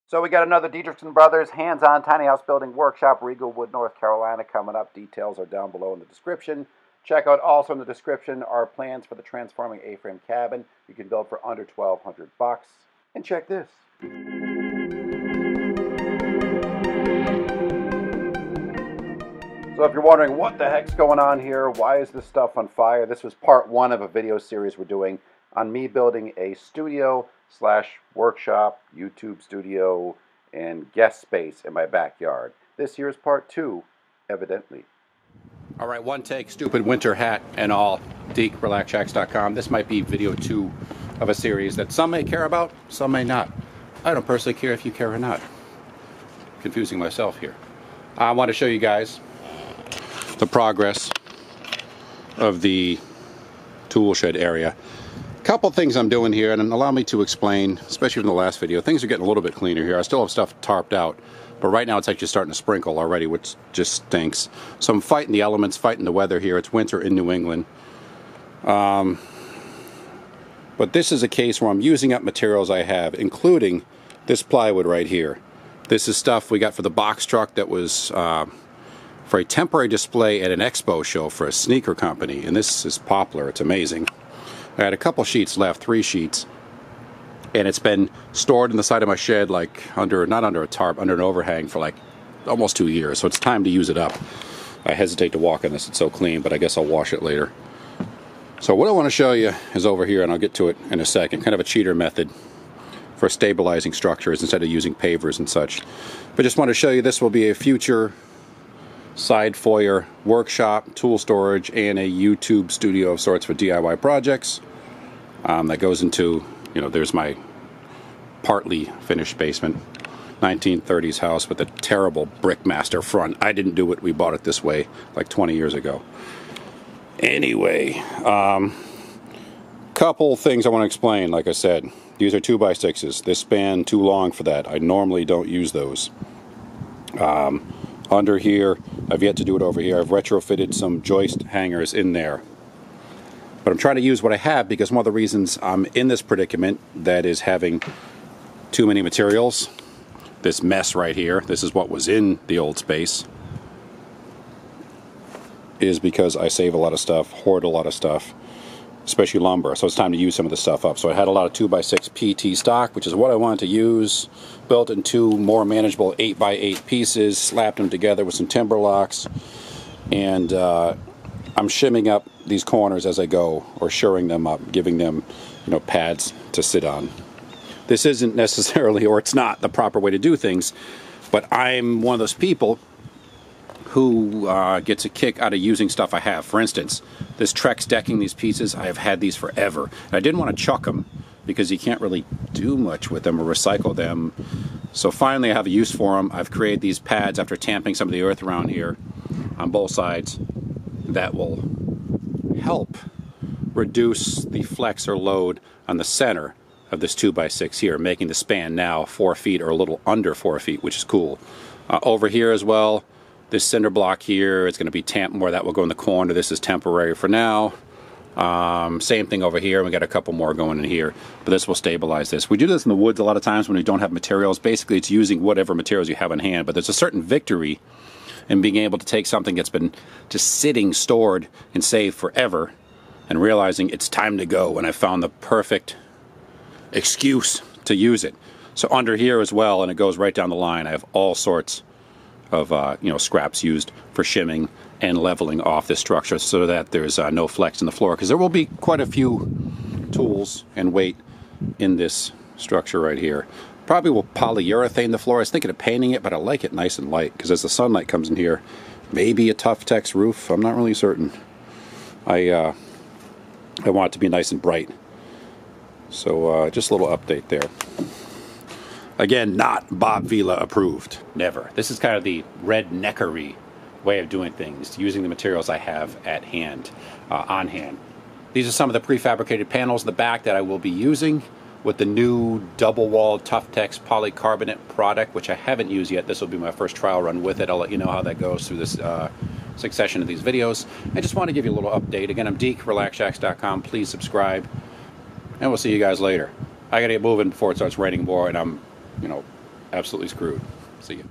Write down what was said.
So we got another Diedricksen Brothers hands-on tiny house building workshop, Riegelwood, North Carolina, coming up. Details are down below in the description. Check out also in the description our plans for the transforming A-frame cabin you can build for under $1,200. And check this. So if you're wondering what the heck's going on here, why is this stuff on fire, this was part one of a video series we're doing on me building a studio / workshop, YouTube studio, and guest space in my backyard. This here is part two, evidently. All right, one take, stupid winter hat and all. Deek, relaxshacks.com. This might be video two of a series that some may care about, some may not. I don't personally care if you care or not. Confusing myself here. I want to show you guys the progress of the tool shed area. Couple things I'm doing here, and allow me to explain, especially from the last video. Things are getting a little bit cleaner here. I still have stuff tarped out, but right now it's actually starting to sprinkle already, which just stinks. So I'm fighting the elements, fighting the weather here. It's winter in New England. But this is a case where I'm using up materials I have, including this plywood right here. This is stuff we got for the box truck that was for a temporary display at an expo show for a sneaker company, and this is poplar. It's amazing. I had a couple sheets left, 3 sheets, and it's been stored in the side of my shed, like not under a tarp, under an overhang for like almost 2 years, so it's time to use it up. I hesitate to walk on this, it's so clean, but I guess I'll wash it later. So what I want to show you is over here, and I'll get to it in a second, kind of a cheater method for stabilizing structures instead of using pavers and such. But just want to show you this will be a future side foyer workshop, tool storage, and a YouTube studio of sorts for DIY projects. That goes into, there's my partly finished basement. 1930s house with a terrible Brickmaster front. I didn't do it, we bought it this way like 20 years ago. Anyway, couple things I want to explain. Like I said, these are 2x6s. This span too long for that. I normally don't use those. Under here, I've yet to do it over here. I've retrofitted some joist hangers in there. But I'm trying to use what I have because one of the reasons I'm in this predicament, that is having too many materials, this mess right here, this is what was in the old space, is because I save a lot of stuff, hoard a lot of stuff, especially lumber, so it's time to use some of the stuff up. So I had a lot of 2x6 PT stock, which is what I wanted to use, built in 2 more manageable 8x8 pieces, slapped them together with some timber locks, and I'm shimming up these corners as I go, or shoring them up, giving them, pads to sit on. This isn't necessarily, or it's not, the proper way to do things, but I'm one of those people who gets a kick out of using stuff I have. For instance, this Trex decking, these pieces, I have had these forever. And I didn't want to chuck them because you can't really do much with them or recycle them. So finally I have a use for them. I've created these pads after tamping some of the earth around here on both sides that will help reduce the flex or load on the center of this 2x6 here, making the span now 4 feet or a little under 4 feet, which is cool. Over here as well, this cinder block here, it's going to be tamped more. That will go in the corner. This is temporary for now. Same thing over here. We got a couple more going in here, but this will stabilize this. We do this in the woods a lot of times when we don't have materials. Basically, it's using whatever materials you have in hand, but there's a certain victory in being able to take something that's been just sitting, stored, and saved forever, and realizing it's time to go, and I found the perfect excuse to use it. So under here as well, and it goes right down the line, I have all sorts of scraps used for shimming and leveling off this structure so that there's no flex in the floor, because there will be quite a few tools and weight in this structure right here. Probably will polyurethane the floor. I was thinking of painting it, but I like it nice and light because as the sunlight comes in here, maybe a Tuftex roof, I'm not really certain. I want it to be nice and bright. So just a little update there. Again, not Bob Vila approved. Never. This is kind of the redneckery way of doing things, using the materials I have at hand, on hand. These are some of the prefabricated panels in the back that I will be using with the new double-walled Tuftex polycarbonate product, which I haven't used yet. This will be my first trial run with it. I'll let you know how that goes through this succession of these videos. I just want to give you a little update. Again, I'm Deek, relaxshacks.com. Please subscribe, and we'll see you guys later. I gotta get moving before it starts raining more, and I'm, absolutely screwed. See you.